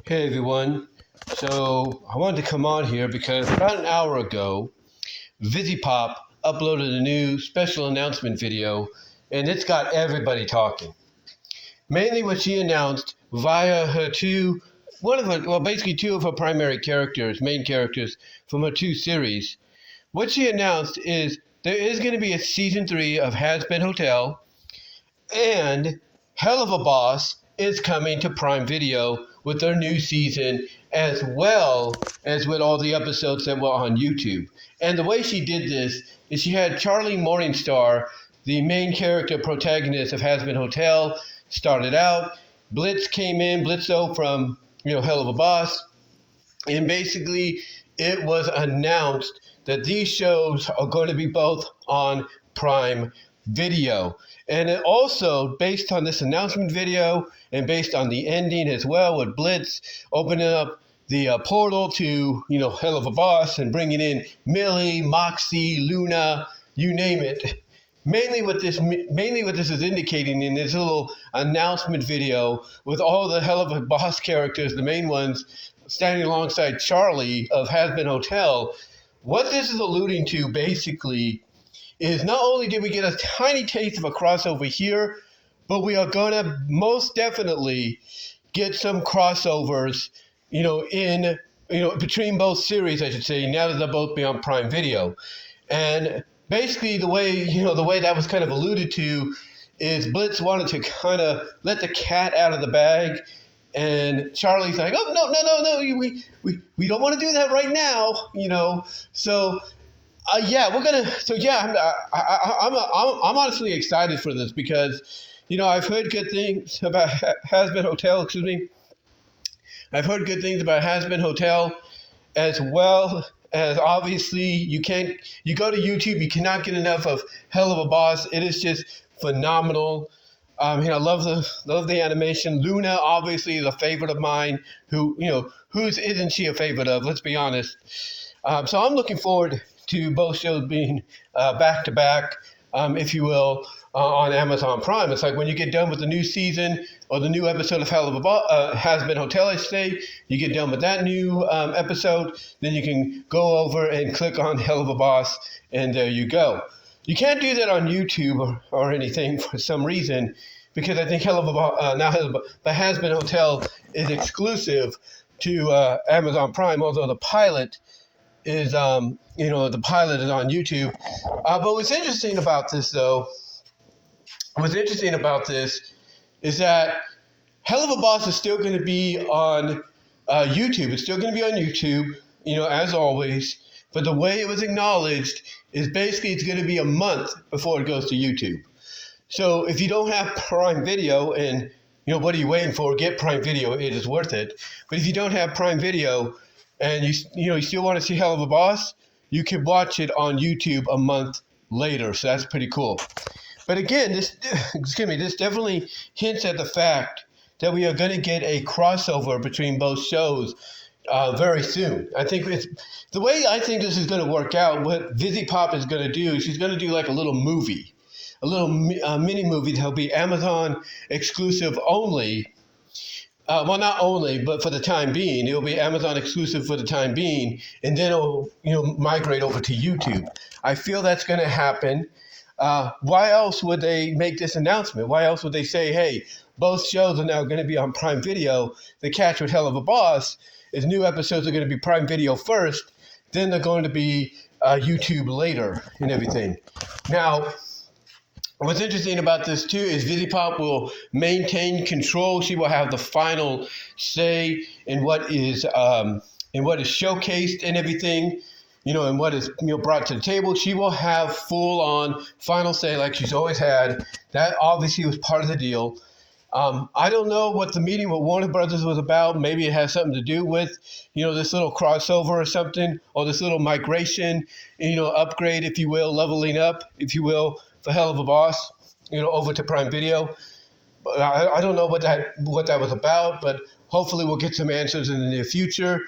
Hey everyone. So I wanted to come on here because about an hour ago, VivziePop uploaded a new special announcement video, and it's got everybody talking. Mainly what she announced via her basically two of her primary characters, main characters from her two series. What she announced is there is going to be a season 3 of Hazbin Hotel, and Helluva Boss is coming to Prime Video with their new season, as well as with all the episodes that were on YouTube. And the way she did this is she had Charlie Morningstar, the main character protagonist of Hazbin Hotel, started out. Blitzo from Helluva Boss, and basically it was announced that these shows are going to be both on Prime Video. And it also, based on this announcement video and based on the ending as well, with Blitz opening up the portal to Helluva Boss and bringing in Millie, Moxie, Luna, you name it. Mainly what this is indicating in this little announcement video with all the Helluva Boss characters, the main ones, standing alongside Charlie of Hazbin Hotel. What this is alluding to basically is not only did we get a tiny taste of a crossover here, but we are going to most definitely get some crossovers, between both series, I should say, now that they'll both be on Prime Video. And basically the way that was kind of alluded to is Blitz wanted to kind of let the cat out of the bag, and Charlie's like, oh, no, we don't want to do that right now, so I'm honestly excited for this because, I've heard good things about Hazbin Hotel. I've heard good things about Hazbin Hotel, as well as obviously you go to YouTube, you cannot get enough of Helluva Boss. It is just phenomenal. I love the animation. Luna obviously is a favorite of mine. Whose isn't she a favorite of? Let's be honest. So I'm looking forward to both shows being back to back, if you will, on Amazon Prime. It's like when you get done with the new season or the new episode of Hazbin Hotel, I say, you get done with that new episode, then you can go over and click on Helluva Boss, and there you go. You can't do that on YouTube or anything for some reason, because I think the Hazbin Hotel is exclusive to Amazon Prime, although the pilot is on YouTube. But what's interesting about this is that Helluva Boss is still going to be on YouTube. It's still going to be on YouTube, as always. But the way it was acknowledged is basically it's going to be a month before it goes to YouTube. So if you don't have Prime Video, and what are you waiting for? Get Prime Video. It is worth it. But if you don't have Prime Video, and you still want to see Helluva Boss, you can watch it on YouTube a month later. So that's pretty cool. But again, this definitely hints at the fact that we are going to get a crossover between both shows very soon. I think the way I think this is going to work out. What VivziePop is going to do, she's going to do like a little movie, a little mini movie that'll be Amazon exclusive only. Well, not only, but for the time being, it'll be Amazon exclusive for the time being, and then it'll migrate over to YouTube. I feel that's going to happen. Why else would they make this announcement? Why else would they say, hey, both shows are now going to be on Prime Video? The catch with Helluva Boss is new episodes are going to be Prime Video first, then they're going to be YouTube later and everything. Now, what's interesting about this too is VivziePop will maintain control. She will have the final say in what is showcased and everything, and what is brought to the table. She will have full on final say like she's always had. That obviously was part of the deal. I don't know what the meeting with Warner Brothers was about. Maybe it has something to do with, this little crossover or something, or this little migration, upgrade, if you will, leveling up, if you will, for Helluva Boss, over to Prime Video. But I don't know what that was about, but hopefully we'll get some answers in the near future.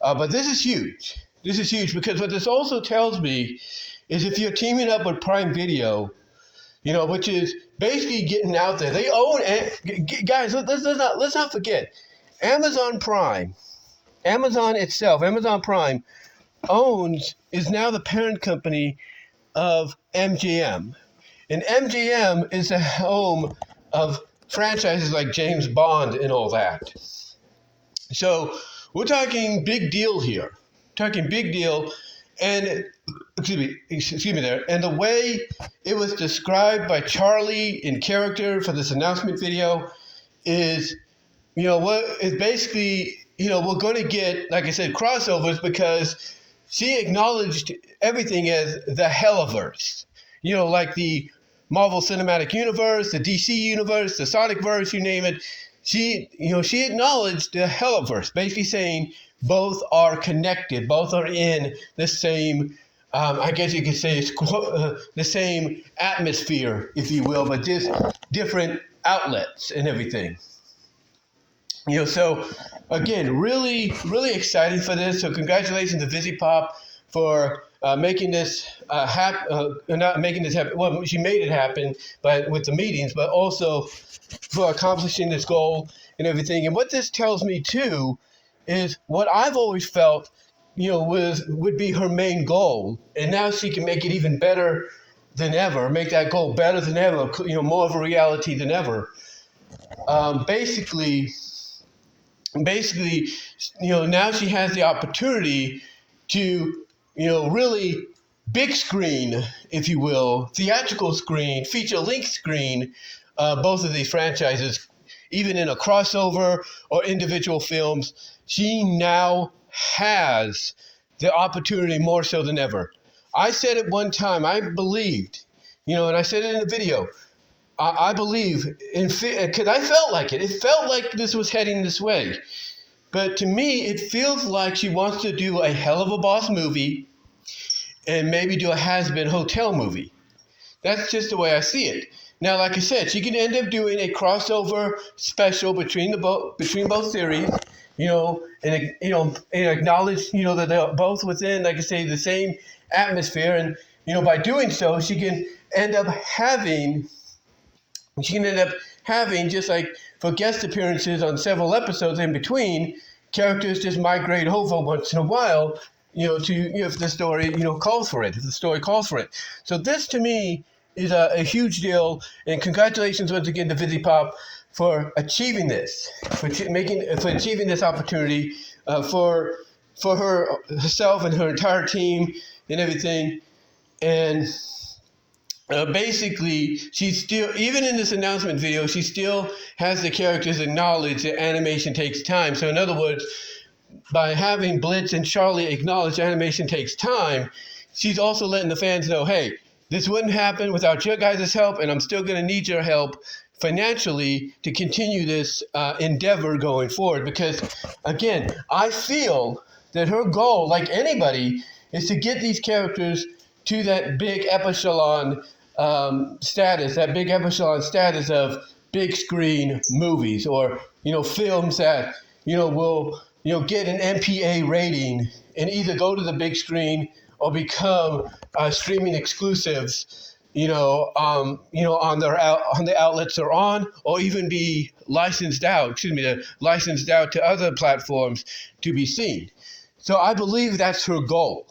But this is huge. This is huge because what this also tells me is if you're teaming up with Prime Video, which is basically getting out there. They own, guys, let's not forget, Amazon Prime, Amazon itself, Amazon Prime is now the parent company of MGM. And MGM is the home of franchises like James Bond and all that. So we're talking big deal here. Talking big deal. And excuse me there. And the way it was described by Charlie in character for this announcement video is, what is basically, we're going to get, like I said, crossovers because she acknowledged everything as the Hellaverse. Like the Marvel Cinematic Universe, the DC Universe, the Sonicverse, you name it. She acknowledged the Hellaverse, basically saying both are connected, both are in the same, I guess you could say, the same atmosphere, if you will, but just different outlets and everything. So again, really, really excited for this. So congratulations to VivziePop for making this happen. Not making this happen. Well, she made it happen, but with the meetings, but also for accomplishing this goal and everything. And what this tells me too is what I've always felt, would be her main goal, and now she can make it even better than ever. Make that goal better than ever. More of a reality than ever. Basically, now she has the opportunity to, really big screen, if you will, theatrical screen, feature-length screen, both of these franchises, even in a crossover or individual films. She now has the opportunity more so than ever. I said at one time, I believed, and I said it in the video, I believe, because I felt like it. It felt like this was heading this way. But to me, it feels like she wants to do a Helluva Boss movie and maybe do a Hazbin hotel movie. That's just the way I see it. Now, like I said, she can end up doing a crossover special between both series, and acknowledge, that they're both within, like I say, the same atmosphere. And, by doing so, she can end up having, just like for guest appearances on several episodes in between, characters just migrate over once in a while, if the story, calls for it, if the story calls for it. So this, to me, is a huge deal, and congratulations once again to VivziePop for achieving this, for achieving this opportunity for herself and her entire team and everything. And basically, she still, even in this announcement video, she still has the characters acknowledge that animation takes time. So in other words, by having Blitz and Charlie acknowledge animation takes time, she's also letting the fans know, hey, this wouldn't happen without your guys' help, and I'm still going to need your help financially to continue this endeavor going forward. Because, again, I feel that her goal, like anybody, is to get these characters to that big echelon status, of big screen movies, or films that will get an MPA rating and either go to the big screen or become streaming exclusives, on the outlets they're on, or even be licensed out to other platforms to be seen. So I believe that's her goal.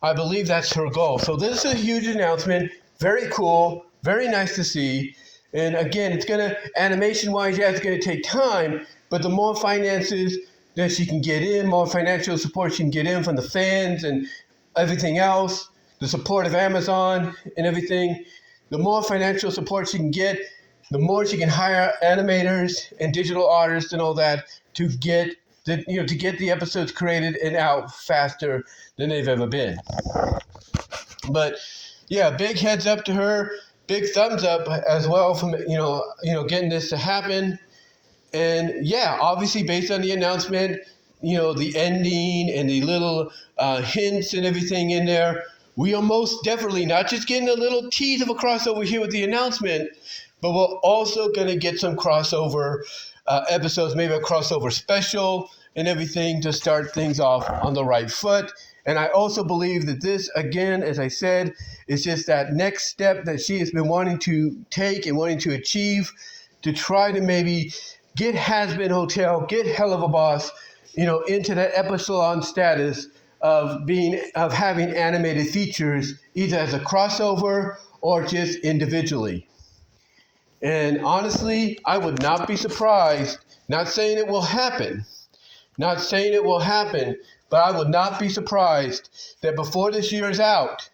So this is a huge announcement. Very cool. Very nice to see. And again, animation-wise, it's going to take time, but the more finances that she can get in, more financial support she can get in from the fans and everything else, the support of Amazon and everything, the more financial support she can get, the more she can hire animators and digital artists and all that to get the episodes created and out faster than they've ever been. But yeah, big heads up to her, big thumbs up as well from getting this to happen. And yeah, obviously based on the announcement, the ending and the little hints and everything in there, we are most definitely not just getting a little tease of a crossover here with the announcement, but we're also going to get some crossover episodes, maybe a crossover special and everything to start things off on the right foot. And I also believe that this, again, as I said, is just that next step that she has been wanting to take and wanting to achieve to try to maybe get Hazbin Hotel, get Helluva Boss, into that epsilon status of having animated features either as a crossover or just individually. And honestly, I would not be surprised, not saying it will happen, but I would not be surprised that before this year is out,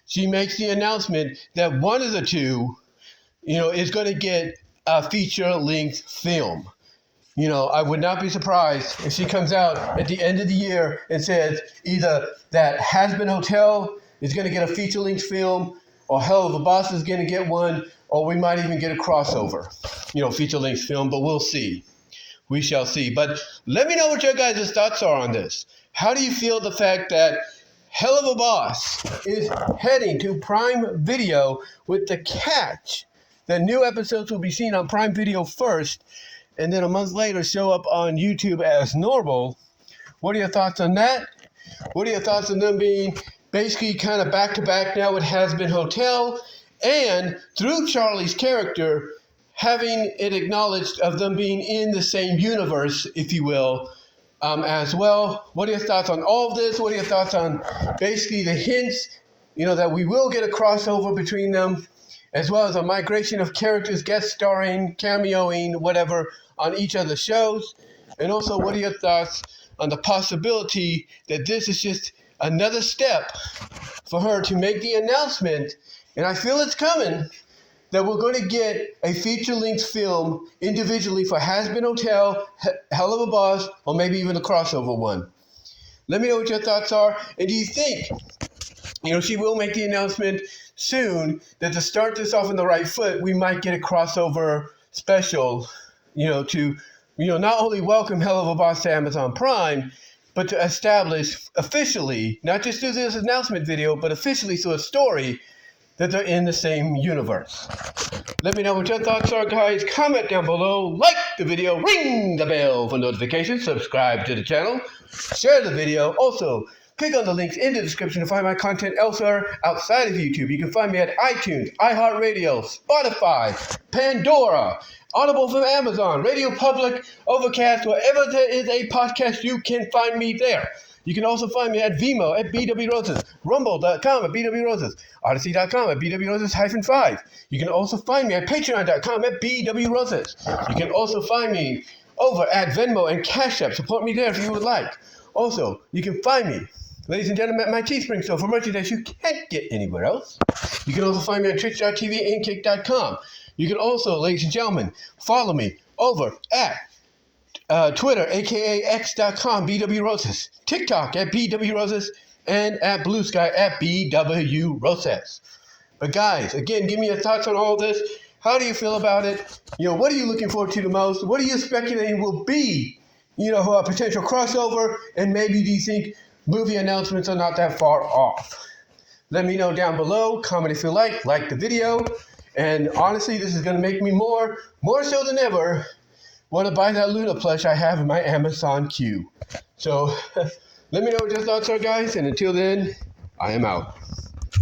she makes the announcement that one of the two, is going to get a feature-length film. I would not be surprised if she comes out at the end of the year and says either that Hazbin Hotel is going to get a feature-length film, or Helluva Boss is going to get one, or we might even get a crossover, feature-length film, but we'll see. We shall see. But let me know what your guys' thoughts are on this. How do you feel the fact that Helluva Boss is heading to Prime Video, with the catch that new episodes will be seen on Prime Video first, and then a month later show up on YouTube as normal? What are your thoughts on that? What are your thoughts on them being basically kind of back-to-back now with Hazbin Hotel, and through Charlie's character, having it acknowledged of them being in the same universe, if you will, as well? What are your thoughts on all of this? What are your thoughts on basically the hints, that we will get a crossover between them, as well as a migration of characters guest starring, cameoing, whatever, on each of the shows? And also, what are your thoughts on the possibility that this is just another step for her to make the announcement, and I feel it's coming, that we're going to get a feature-length film individually for Hazbin Hotel, Helluva Boss, or maybe even a crossover one? Let me know what your thoughts are. And do you think, she will make the announcement soon, that to start this off on the right foot, we might get a crossover special, to, not only welcome Helluva Boss to Amazon Prime, but to establish officially, not just through this announcement video, but officially through a story, that they're in the same universe. Let me know what your thoughts are, guys. Comment down below, like the video, ring the bell for notifications, subscribe to the channel, share the video. Also, click on the links in the description to find my content elsewhere outside of YouTube. You can find me at iTunes, iHeartRadio, Spotify, Pandora, Audible from Amazon, Radio Public, Overcast, wherever there is a podcast, you can find me there. You can also find me at VENMO at BWRoses, Rumble.com at BWRoses, Odyssey.com at BWRoses-5. You can also find me at Patreon.com at BWRoses. You can also find me over at Venmo and Cash App. Support me there if you would like. Also, you can find me, ladies and gentlemen, at my Teespring store for merchandise you can't get anywhere else. You can also find me at Twitch.tv and Kick.com. You can also, ladies and gentlemen, follow me over at Twitter, aka X.com, BWRoses, TikTok at BWRoses, and at Blue Sky at BWRoses. But guys, again, give me your thoughts on all this. How do you feel about it? What are you looking forward to the most? What are you speculating will be, a potential crossover? And maybe do you think movie announcements are not that far off? Let me know down below. Comment if you like the video. And honestly, this is going to make me more so than ever, want to buy that Luna plush I have in my Amazon queue. So let me know what your thoughts are, guys. And until then, I am out.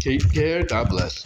Take care. God bless.